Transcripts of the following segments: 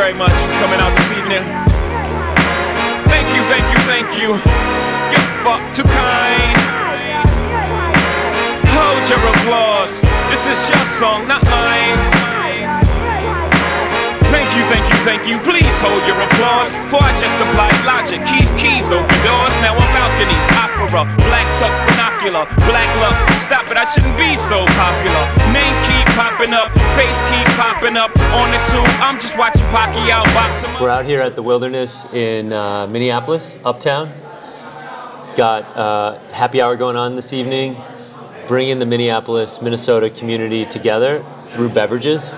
very much for coming out this evening. Thank you, thank you, thank you. You're far too kind. Hold your applause. This is your song, not mine. Thank you, thank you, thank you. Please hold your applause. For I just applied logic. Keys, keys, open doors. Now on balcony, opera, black tux, binocular, black lux. Stop it, I shouldn't be so popular. Name keep popping up, face keep popping up. On the tube, I'm just watching Pacquiao box him up. We're out here at the Wilderness in Minneapolis, uptown. Got happy hour going on this evening, bringing the Minneapolis, Minnesota community together through beverages,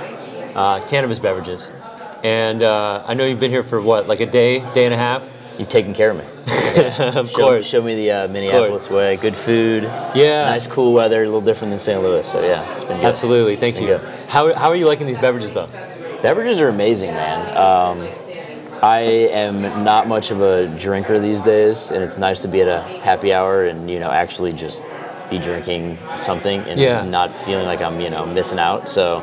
cannabis beverages. And I know you've been here for what, like a day, day and a half? You've taken care of me. Yeah. Of course. Show me the Minneapolis way. Good food. Yeah. Nice, cool weather. A little different than St. Louis. So yeah, it's been good. Absolutely. Thank you. How are you liking these beverages though? Beverages are amazing, man. I am not much of a drinker these days, and it's nice to be at a happy hour and actually just be drinking something and not feeling like I'm missing out. So.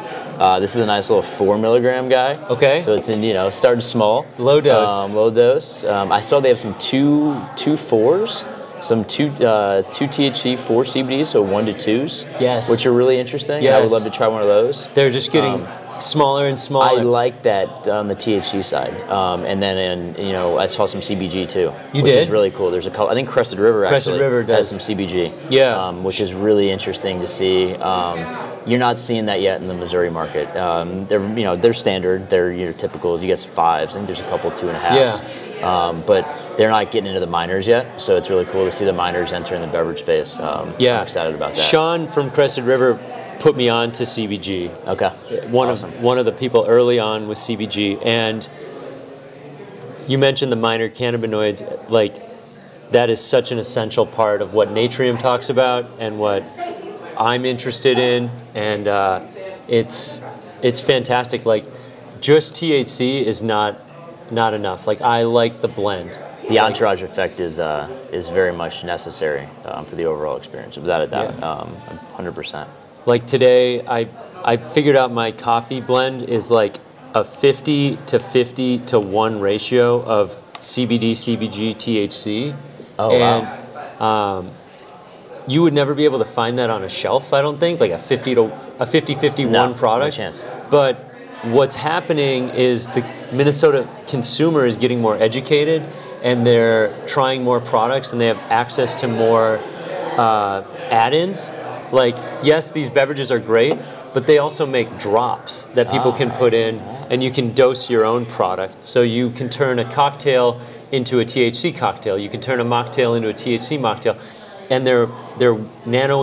This is a nice little 4 milligram guy. Okay. So it's in, starting small. Low dose. Low dose. I saw they have some two 4s, some two THC, 4 CBDs, so 1 to 2s. Yes. Which are really interesting. Yes. I would love to try one of those. They're just getting smaller and smaller. I like that on the THC side. And then I saw some CBG too. You which did? is really cool. There's a couple. I think Crested River actually has some CBG. Yeah. Which is really interesting to see. You're not seeing that yet in the Missouri market. They're standard. They're typical. You get some 5s. I think there's a couple 2.5s. Yeah. But they're not getting into the minors yet. So it's really cool to see the minors enter in the beverage space. I'm excited about that. Sean from Crested River put me on to CBG. Okay. One of the people early on was CBG, and you mentioned the minor cannabinoids. Like, that is such an essential part of what Natrium talks about and what I'm interested in, and it's fantastic. Like, just THC is not enough. Like, I like the blend. The entourage effect is very much necessary for the overall experience, without a doubt. 100%. Like today, I figured out my coffee blend is like a 50 to 50 to 1 ratio of CBD, CBG, THC. Oh, and, wow. You would never be able to find that on a shelf, I don't think, like a 50-50-1 product. No chance. But what's happening is the Minnesota consumer is getting more educated, and they're trying more products, and they have access to more add-ins. Like, yes, these beverages are great, but they also make drops that people can put in, and you can dose your own product. So you can turn a cocktail into a THC cocktail. You can turn a mocktail into a THC mocktail. And they're nano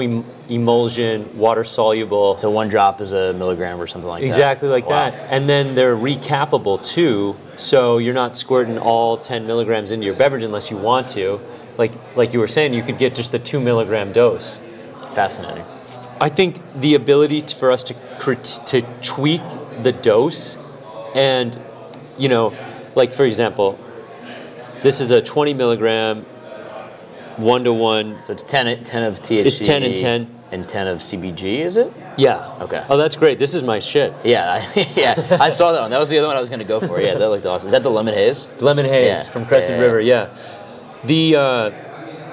emulsion, water soluble. So 1 drop is a milligram or something like that. Exactly like that. And then they're recapable too. So you're not squirting all 10 milligrams into your beverage unless you want to. Like you were saying, you could get just the 2 milligram dose. Fascinating. I think the ability for us to tweak the dose, and like for example, this is a 20 milligram. 1-to-1. So it's 10 of THC. It's 10 and 10. And 10 of CBG, is it? Yeah. Okay. Oh, that's great. This is my shit. Yeah, I saw that one. That was the other one I was going to go for. Yeah, that looked awesome. Is that the Lemon Haze? Lemon Haze from Crested River, yeah.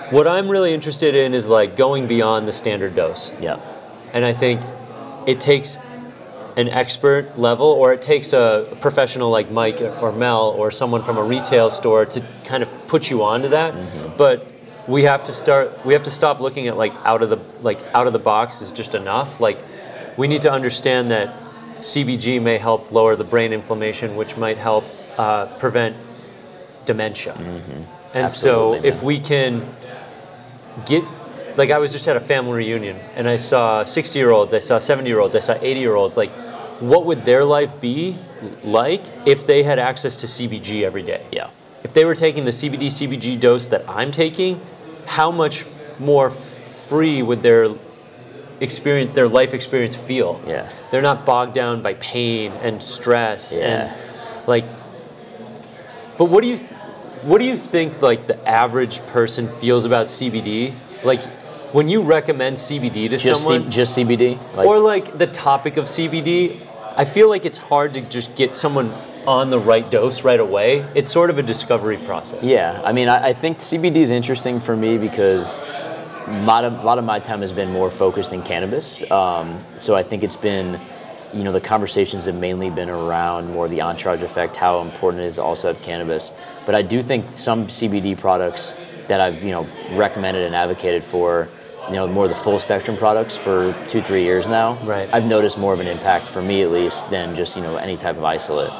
What I'm really interested in is like going beyond the standard dose. Yeah. And I think it takes an expert level, or it takes a professional like Mike or Mel or someone from a retail store to kind of put you onto that. Mm-hmm. But we have to stop looking at like out of the box is just enough. Like, we need to understand that CBG may help lower the brain inflammation, which might help prevent dementia. Mm-hmm. And Absolutely, so if we can get, like, I was just at a family reunion and I saw 60-year-olds, I saw 70-year-olds, I saw 80-year-olds. Like, what would their life be like if they had access to CBG every day? Yeah. If they were taking the CBG dose that I'm taking, how much more free would their life experience feel? Yeah. They're not bogged down by pain and stress and like. But what do you think like the average person feels about CBD? Like, when you recommend CBD to someone, just CBD, or like the topic of CBD, I feel like it's hard to just get someone on the right dose right away. It's sort of a discovery process. Yeah, I mean, I think CBD is interesting for me because a lot of my time has been more focused in cannabis. So I think it's been, the conversations have mainly been around more the entourage effect, how important it is to also have cannabis. But I do think some CBD products that I've, recommended and advocated for, more the full spectrum products for 2-3 years now. Right. I've noticed more of an impact for me at least than just, any type of isolate,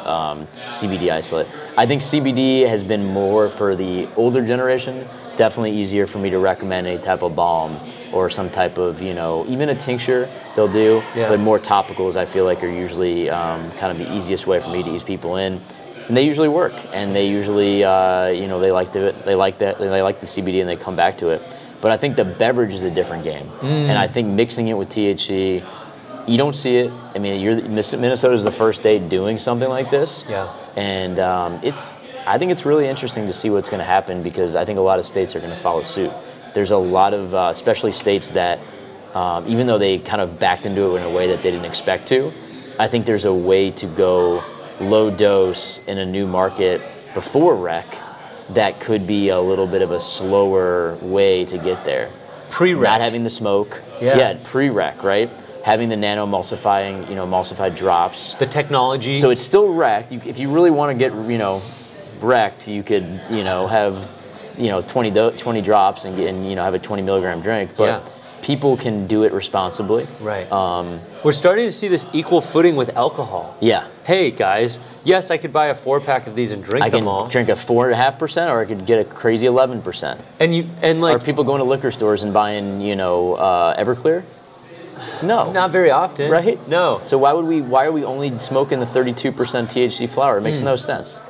CBD isolate. I think CBD has been more for the older generation, definitely easier for me to recommend any type of balm or some type of, even a tincture they'll do, but more topicals I feel like are usually kind of the easiest way for me to ease people in. And they usually work, and they usually, they like the CBD and they come back to it. But I think the beverage is a different game. And I think mixing it with THC, you don't see it. I mean, Minnesota's the first state doing something like this. Yeah. And I think it's really interesting to see what's going to happen because I think a lot of states are going to follow suit. There's a lot of, especially states that, even though they kind of backed into it in a way that they didn't expect to, I think there's a way to go low dose in a new market before rec that could be a little bit of a slower way to get there. Pre-rec. Not having the smoke. Yeah, pre-rec, right? Having the nano-emulsifying, emulsified drops. The technology. So it's still rec. If you really want to get, wrecked, you could, have, 20 drops and have a 20 milligram drink. But people can do it responsibly. Right. We're starting to see this equal footing with alcohol. Yeah. Hey guys, yes, I could buy a 4-pack of these and drink them all. I can drink a 4.5%, or I could get a crazy 11%. Are people going to liquor stores and buying, Everclear? No. Not very often. Right? No. So why are we only smoking the 32% THC flower? It makes no sense.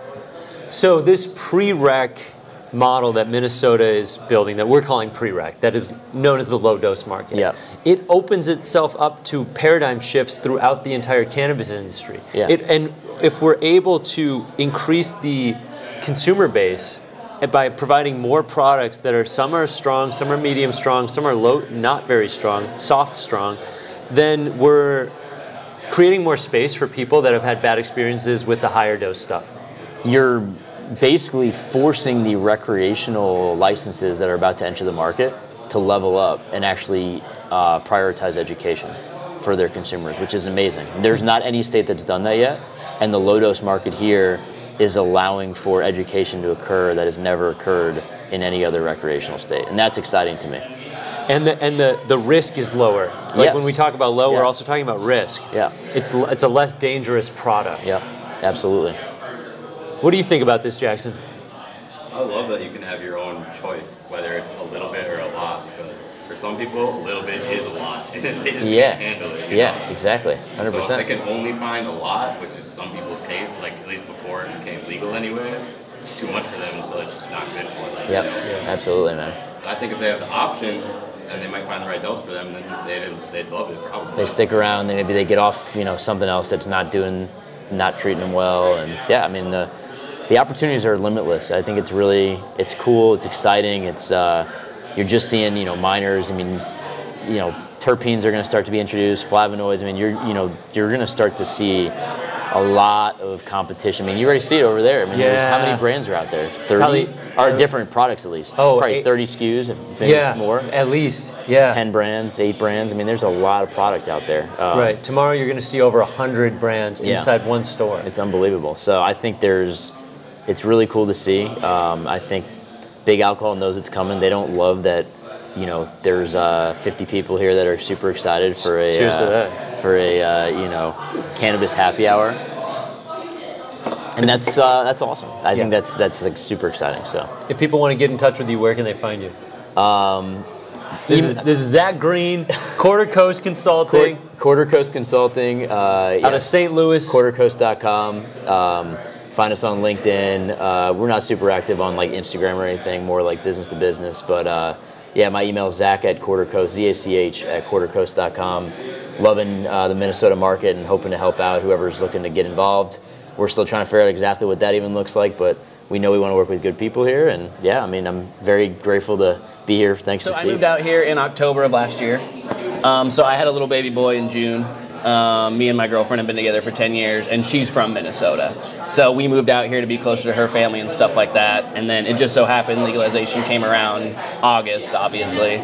So this pre-rec model that Minnesota is building, that we're calling pre-rec, that is known as the low-dose market, it opens itself up to paradigm shifts throughout the entire cannabis industry. Yeah. And if we're able to increase the consumer base by providing more products that are, some are strong, some are medium strong, some are low, not very strong, soft strong, then we're creating more space for people that have had bad experiences with the higher dose stuff. You're basically forcing the recreational licenses that are about to enter the market to level up and actually prioritize education for their consumers, which is amazing. There's not any state that's done that yet, and the low-dose market here is allowing for education to occur that has never occurred in any other recreational state, and that's exciting to me. And the risk is lower. Like when we talk about low, we're also talking about risk. Yeah. It's a less dangerous product. Yeah, absolutely. What do you think about this, Jackson? I love that you can have your own choice, whether it's a little bit or a lot, because for some people, a little bit is a lot, and they just can't handle it. You know? Exactly, 100%. So if they can only find a lot, which is some people's case, like at least before it became legal anyways, it's too much for them, so it's just not good for them. Yep, you know? absolutely, man. I think if they have the option, and they might find the right dose for them, then they'd love it probably. They stick around, maybe they get off, something else that's not treating them well, and I mean the opportunities are limitless. I think it's cool, it's exciting. It's you're just seeing, minors. I mean, terpenes are going to start to be introduced, flavonoids. I mean, you're going to start to see a lot of competition. I mean, you already see it over there. I mean, how many brands are out there? 30 are different products at least. Probably 30 SKUs, if maybe more. At least, 10 brands, 8 brands. I mean, there's a lot of product out there. Right. Tomorrow you're going to see over 100 brands inside one store. It's unbelievable. So I think it's really cool to see. I think Big Alcohol knows it's coming. They don't love that, there's 50 people here that are super excited for a cheers to that. For a cannabis happy hour, and that's awesome. I think that's like super exciting. So if people want to get in touch with you, where can they find you? This is Zach Green, Quarter Coast Consulting. Quarter Coast Consulting. Out of St. Louis. QuarterCoast.com. Find us on LinkedIn. We're not super active on like Instagram or anything, more like business to business. But my email is Zach@QuarterCoast, ZACH@QuarterCoast.com. Loving the Minnesota market and hoping to help out whoever's looking to get involved. We're still trying to figure out exactly what that even looks like, but we know we want to work with good people here. And I'm very grateful to be here. Thanks to Steve. I moved out here in October of last year. So I had a little baby boy in June. Me and my girlfriend have been together for 10 years, and she's from Minnesota. So we moved out here to be closer to her family and stuff like that. And then it just so happened legalization came around August, obviously.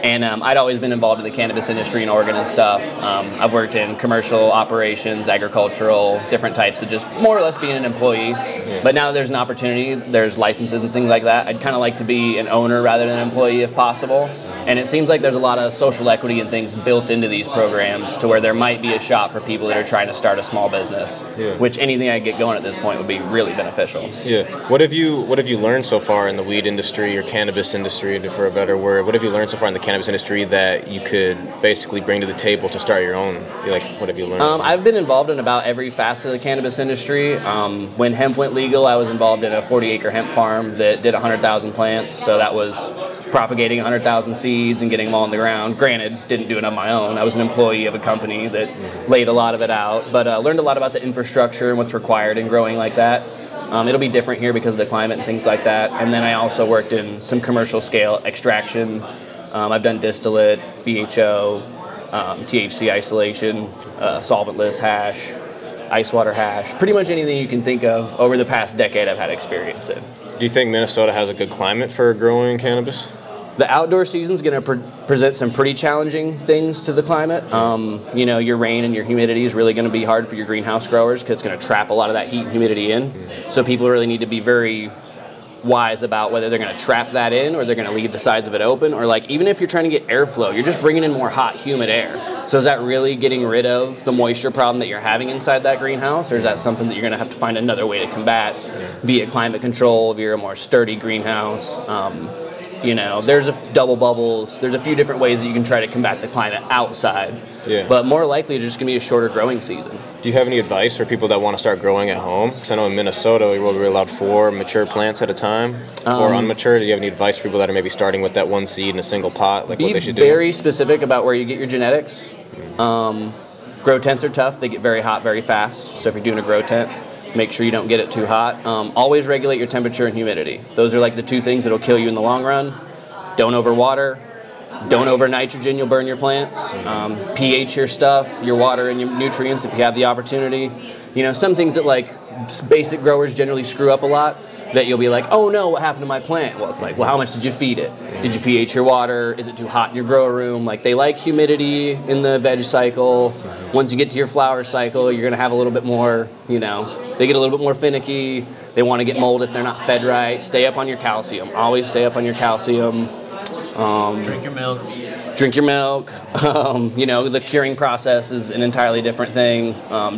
And I'd always been involved in the cannabis industry in Oregon and stuff. I've worked in commercial operations, agricultural, different types of just more or less being an employee. Yeah. But now that there's an opportunity, there's licenses and things like that. I'd kind of like to be an owner rather than an employee if possible. And it seems like there's a lot of social equity and things built into these programs to where there might be a shop for people that are trying to start a small business, which anything I get going at this point would be really beneficial. Yeah. What have you learned so far in the weed industry or cannabis industry, for a better word? What have you learned so far in the cannabis industry that you could basically bring to the table to start your own? Like, what have you learned? I've been involved in about every facet of the cannabis industry. When hemp went legal, I was involved in a 40-acre hemp farm that did 100,000 plants. So that was propagating 100,000 seeds and getting them all on the ground. Granted, didn't do it on my own. I was an employee of a company that laid a lot of it out, but learned a lot about the infrastructure and what's required in growing like that. It'll be different here because of the climate and things like that. And then I also worked in some commercial scale extraction. I've done distillate, BHO, THC isolation, solventless hash, ice water hash, pretty much anything you can think of over the past decade I've had experience in. Do you think Minnesota has a good climate for growing cannabis? The outdoor season's going to present some pretty challenging things to the climate. Your rain and your humidity is really going to be hard for your greenhouse growers because it's going to trap a lot of that heat and humidity in. So people really need to be very wise about whether they're going to trap that in or they're going to leave the sides of it open, or like even if you're trying to get airflow, you're just bringing in more hot, humid air. So is that really getting rid of the moisture problem that you're having inside that greenhouse, or is that something that you're going to have to find another way to combat via climate control, via a more sturdy greenhouse? There's double bubbles. There's a few different ways that you can try to combat the climate outside. Yeah. But more likely, it's just going to be a shorter growing season. Do you have any advice for people that want to start growing at home? Because I know in Minnesota, we're allowed 4 mature plants at a time, 4 unmature. Do you have any advice for people that are maybe starting with that one seed in a single pot, like what they should do? Be very specific about where you get your genetics. Grow tents are tough. They get very hot very fast. So if you're doing a grow tent, make sure you don't get it too hot. Always regulate your temperature and humidity. Those are like the 2 things that'll kill you in the long run. Don't overwater. Don't over nitrogen, you'll burn your plants. pH your stuff, your water and your nutrients if you have the opportunity. Some things that like basic growers generally screw up a lot that you'll be like, oh no, what happened to my plant? Well, it's like, well, how much did you feed it? Did you pH your water? Is it too hot in your grow room? Like they like humidity in the veg cycle. Once you get to your flower cycle, you're gonna have a little bit more, they get a little bit more finicky. They want to get mold if they're not fed right. Stay up on your calcium. Always stay up on your calcium. Drink your milk. Drink your milk. The curing process is an entirely different thing.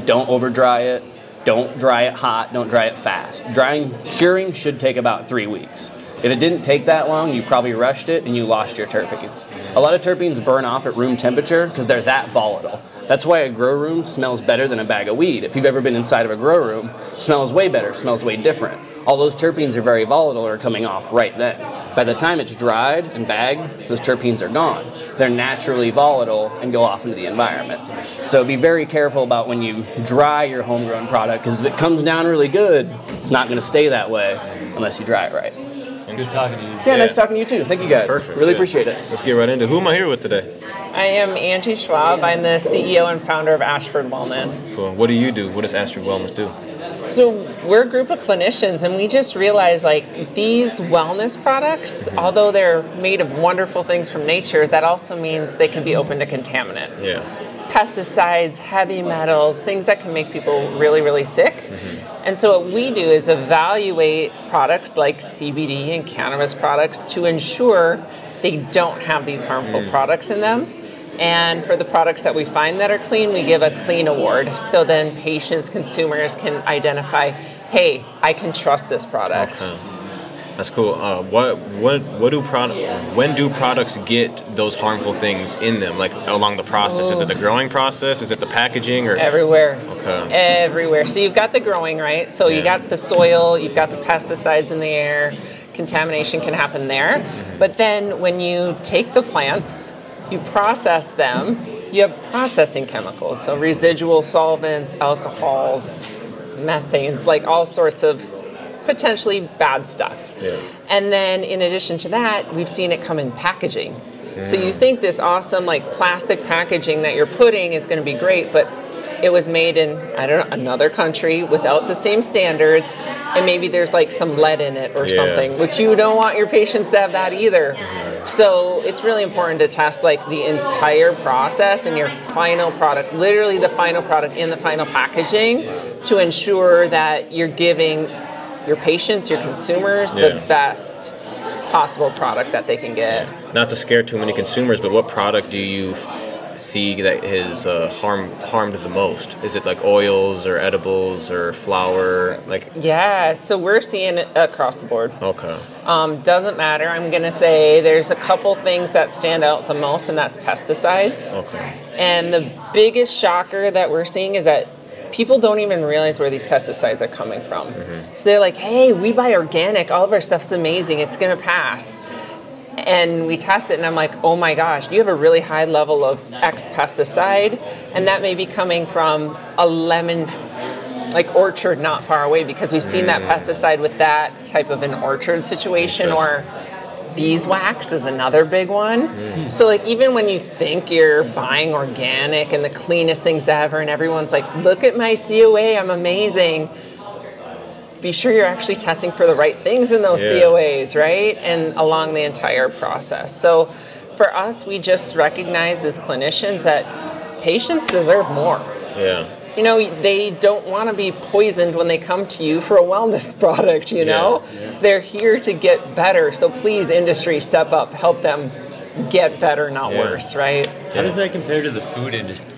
Don't over dry it. Don't dry it hot. Don't dry it fast. Curing should take about 3 weeks. If it didn't take that long, you probably rushed it and you lost your terpenes. A lot of terpenes burn off at room temperature because they're that volatile. That's why a grow room smells better than a bag of weed. If you've ever been inside of a grow room, it smells way better, smells way different. All those terpenes are very volatile or are coming off right then. By the time it's dried and bagged, those terpenes are gone. They're naturally volatile and go off into the environment. So be very careful about when you dry your homegrown product, because if it comes down really good, it's not going to stay that way unless you dry it right. Good talking to you. Yeah, nice talking to you too. Thank you guys. Perfect. Really appreciate it. Let's get right into it. Who am I here with today? I am Angie Schwab. I'm the CEO and founder of Ashford Wellness. Cool. What do you do? What does Ashford Wellness do? So we're a group of clinicians, and we just realized these wellness products, although they're made of wonderful things from nature, that also means they can be open to contaminants. Yeah. Pesticides, heavy metals, things that can make people really, really sick. Mm-hmm. And so what we do is evaluate products like CBD and cannabis products to ensure they don't have these harmful products in them. And for the products that we find that are clean, we give a clean award. So then patients, consumers can identify, hey, I can trust this product. Okay. That's cool. When do products get those harmful things in them? Like along the process? Is it the growing process? Is it the packaging? Or everywhere? Okay. Everywhere. So you've got the growing, right? So you got the soil, you've got the pesticides in the air. Contamination can happen there. Mm-hmm. But then when you take the plants, you process them, you have processing chemicals. So residual solvents, alcohols, methanes, like all sorts of potentially bad stuff. Yeah. And then in addition to that, we've seen it come in packaging. So you think this awesome like plastic packaging that you're putting is going to be great, but it was made in, I don't know, another country without the same standards, and maybe there's like some lead in it or something, which you don't want your patients to have that either. So it's really important to test like the entire process and your final product, literally the final product in the final packaging, to ensure that you're giving your patients, your consumers, the best possible product that they can get. Not to scare too many consumers, but what product do you see that has harmed the most? Is it like oils or edibles or flour? Yeah, so we're seeing it across the board. Okay. Doesn't matter. I'm going to say there's a couple things that stand out the most, and that's pesticides. Okay. And the biggest shocker that we're seeing is that people don't even realize where these pesticides are coming from. So they're like, hey, we buy organic, all of our stuff's amazing, it's going to pass. And we test it, and I'm like, oh my gosh, you have a really high level of X pesticide, and that may be coming from a lemon like orchard not far away, because we've seen that pesticide with that type of an orchard situation, or beeswax is another big one. So like even when you think you're buying organic and the cleanest things ever, and everyone's like, look at my COA, I'm amazing. Be sure you're actually testing for the right things in those COAs, right? And along the entire process. So for us, we just recognize as clinicians that patients deserve more. Yeah. You know, they don't want to be poisoned when they come to you for a wellness product, you know? They're here to get better. So please, industry, step up, help them get better, not worse, right? How does that compare to the food industry?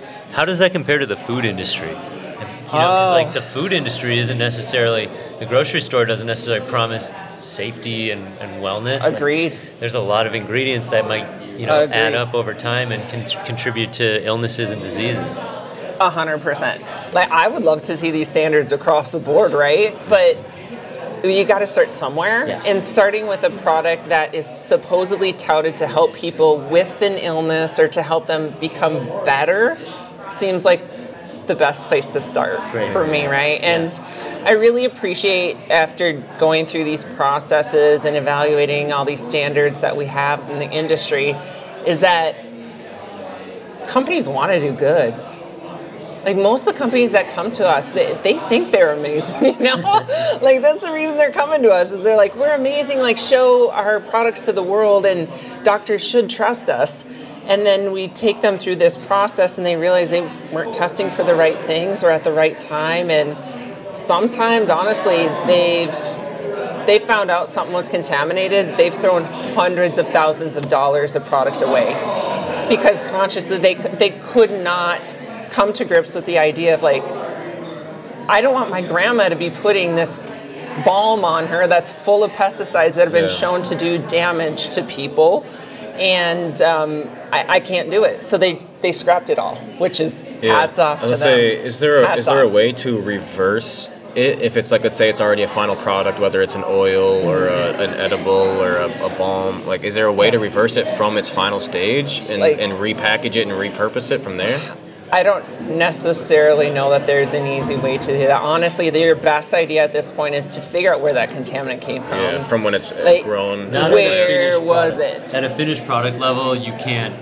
You know, because like the food industry isn't necessarily, the grocery store doesn't necessarily promise safety and wellness. Agreed. Like, there's a lot of ingredients that might, you know, add up over time and contribute to illnesses and diseases. 100%. Like I would love to see these standards across the board, right? But you got to start somewhere, and starting with a product that is supposedly touted to help people with an illness or to help them become better seems like the best place to start for me, right? And I really appreciate, after going through these processes and evaluating all these standards that we have in the industry, is that companies want to do good. Like most of the companies that come to us, they think they're amazing, you know? Like that's the reason they're coming to us, is they're like, we're amazing, like show our products to the world and doctors should trust us. And then we take them through this process and they realize they weren't testing for the right things or at the right time. And sometimes, honestly, they've found out something was contaminated. They've thrown hundreds of thousands of dollars of product away because consciously they could not come to grips with the idea of like, I don't want my grandma to be putting this balm on her that's full of pesticides that have been shown to do damage to people. And I can't do it. So they scrapped it all, which is hats off to them. Is there a way to reverse it if it's like, let's say it's already a final product, whether it's an oil or an edible or a balm? Like, is there a way to reverse it from its final stage and repackage it and repurpose it from there? I don't necessarily know that there's an easy way to do that. Honestly, your best idea at this point is to figure out where that contaminant came from. Yeah, from when it's grown. Where was it? At a finished product level, you can't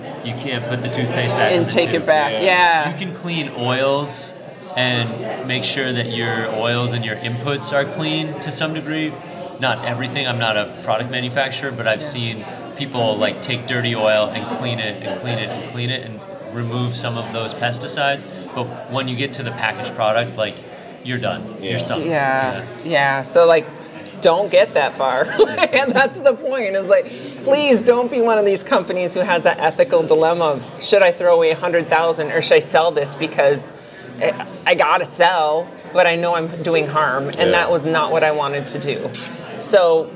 put the toothpaste back and take it back. Yeah. You can clean oils and make sure that your oils and your inputs are clean to some degree. Not everything. I'm not a product manufacturer, but I've seen people like take dirty oil and clean it and clean it and clean it and remove some of those pesticides, but when you get to the packaged product, like you're done. You're sunk. Yeah. So like, don't get that far. And that's the point. Is like, please don't be one of these companies who has that ethical dilemma of, should I throw away 100,000 or should I sell this because I gotta sell, but I know I'm doing harm, and that was not what I wanted to do. So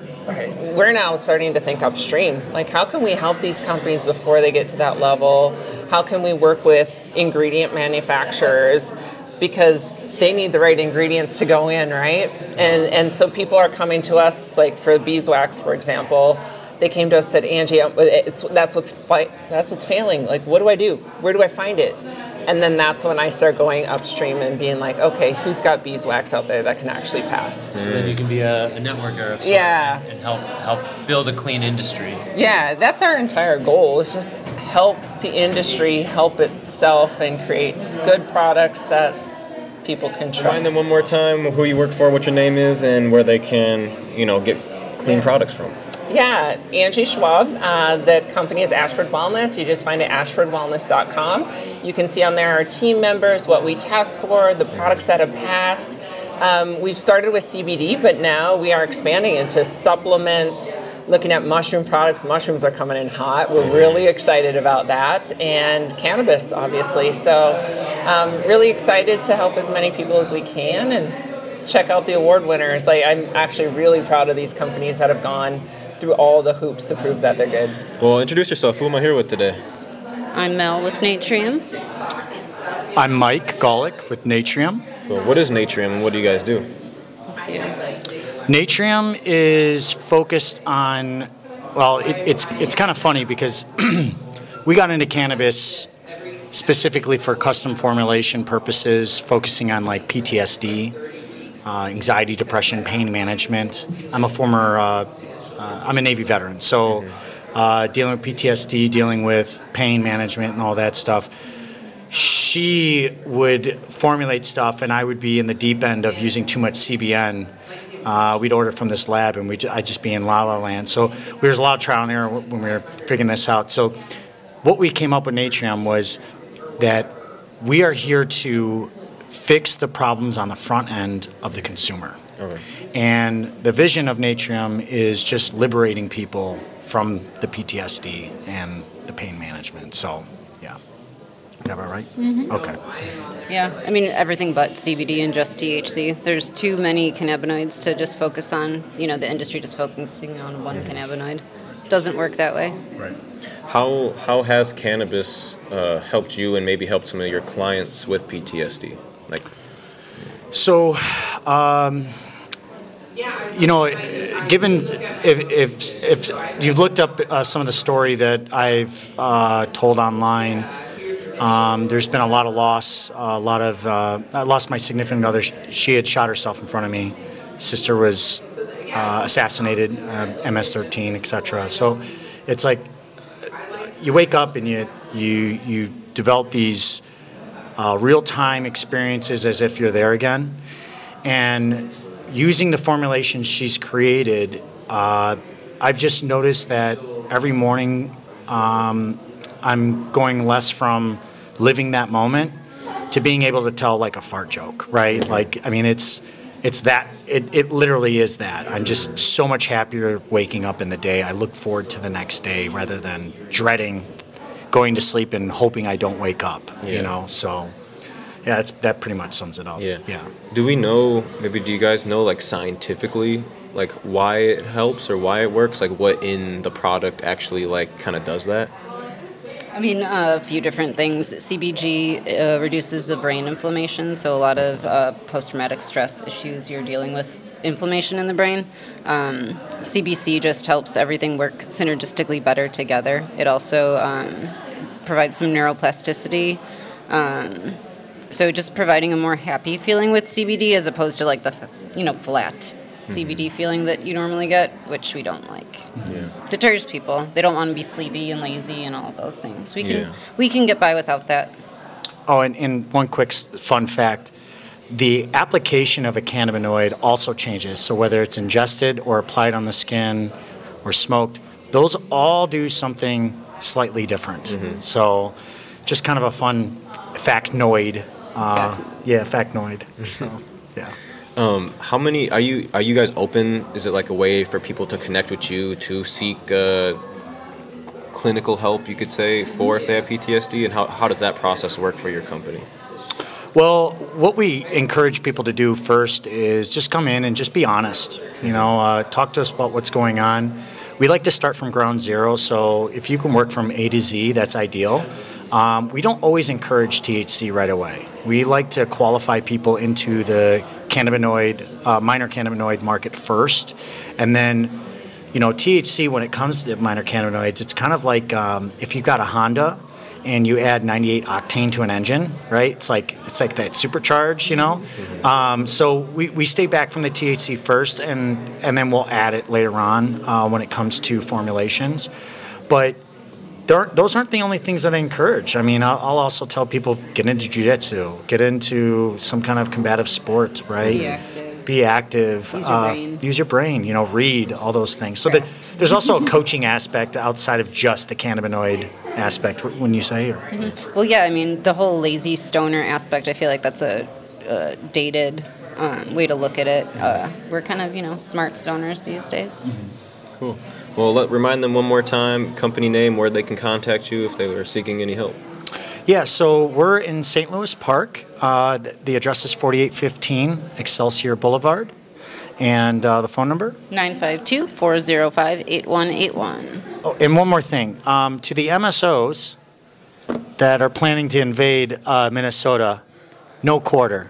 we're now starting to think upstream. Like, how can we help these companies before they get to that level? How can we work with ingredient manufacturers? Because they need the right ingredients to go in, right? And so people are coming to us, like for beeswax, for example. They came to us and said, Angie, that's what's failing. Like, what do I do? Where do I find it? And then that's when I start going upstream and being like, okay, who's got beeswax out there that can actually pass? So then you can be a networker of sorts and help build a clean industry. Yeah, that's our entire goal, is just help the industry help itself and create good products that people can trust. Remind them one more time who you work for, what your name is, and where they can, get clean products from. Yeah, Angie Schwab. The company is Ashford Wellness. You just find it at ashfordwellness.com. You can see on there our team members, what we test for, the products that have passed. We've started with CBD, but now we are expanding into supplements, looking at mushroom products. Mushrooms are coming in hot. We're really excited about that. And cannabis, obviously. So really excited to help as many people as we can and check out the award winners. I'm actually really proud of these companies that have gone through all the hoops to prove that they're good. Well, introduce yourself. Who am I here with today? I'm Mel with Natrium. I'm Mike Golick with Natrium. Well, what is Natrium and what do you guys do? Let's see. Natrium is focused on, well, it's kind of funny because we got into cannabis specifically for custom formulation purposes, focusing on like PTSD, anxiety, depression, pain management. I'm a former I'm a Navy veteran, so dealing with PTSD, dealing with pain management and all that stuff. She would formulate stuff, and I would be in the deep end of using too much CBN. We'd order from this lab, and I'd just be in la la land. So there was a lot of trial and error when we were figuring this out. So what we came up with Natrium was that we are here to fix the problems on the front end of the consumer. Okay. And the vision of Natrium is just liberating people from the PTSD and the pain management. So, yeah. Is that about right? Mm-hmm. Okay. Yeah, I mean, everything but CBD and just THC. There's too many cannabinoids to just focus on, the industry just focusing on one cannabinoid. It doesn't work that way. Right. How has cannabis helped you and maybe helped some of your clients with PTSD? So, given if you've looked up some of the story that I've told online, there's been a lot of loss. I lost my significant other. She had shot herself in front of me. Sister was assassinated, MS-13, etc. So, it's like you wake up and you develop these real-time experiences as if you're there again, and using the formulations she's created, I've just noticed that every morning I'm going less from living that moment to being able to tell like a fart joke, right? It literally is that. I'm just so much happier waking up in the day. I look forward to the next day rather than dreading going to sleep and hoping I don't wake up, so. Yeah, that pretty much sums it up. Yeah. Do you guys know, scientifically, why it helps or why it works? What in the product actually, kind of does that? I mean, a few different things. CBG reduces the brain inflammation, so a lot of post-traumatic stress issues, you're dealing with inflammation in the brain. CBC just helps everything work synergistically better together. It also provides some neuroplasticity. So just providing a more happy feeling with CBD as opposed to the flat CBD feeling that you normally get, which we don't like. Yeah. Deters people. They don't want to be sleepy and lazy and all of those things. We can get by without that. Oh, and one quick fun fact. The application of a cannabinoid also changes. So whether it's ingested or applied on the skin or smoked, those all do something slightly different. Mm-hmm. So just kind of a fun factoid. Factoid. So, yeah. How many are you guys open? Is it a way for people to connect with you to seek clinical help, you could say, for if they have PTSD? And how does that process work for your company? Well, what we encourage people to do first is just come in and just be honest. Talk to us about what's going on. We like to start from ground zero, so if you can work from A to Z, that's ideal. We don't always encourage THC right away. We like to qualify people into the minor cannabinoid market first, and then, THC, when it comes to minor cannabinoids, it's kind of like if you've got a Honda and you add 98 octane to an engine, right? It's like that supercharge, you know. So we stay back from the THC first, and then we'll add it later on when it comes to formulations. But those aren't the only things that I encourage. I mean, I'll also tell people, get into jiu-jitsu, get into some kind of combative sport, right? Be active. Use your brain. You know, read, all those things. So there's also a coaching aspect outside of just the cannabinoid aspect, when you say? Or? Well, yeah, I mean, the whole lazy stoner aspect, I feel like that's a dated way to look at it. We're kind of, you know, smart stoners these days. Cool. Well, remind them one more time, company name, where they can contact you if they were seeking any help. Yeah, so we're in St. Louis Park. The address is 4815 Excelsior Boulevard. And the phone number? 952-405-8181. Oh, and one more thing. To the MSOs that are planning to invade Minnesota, no quarter.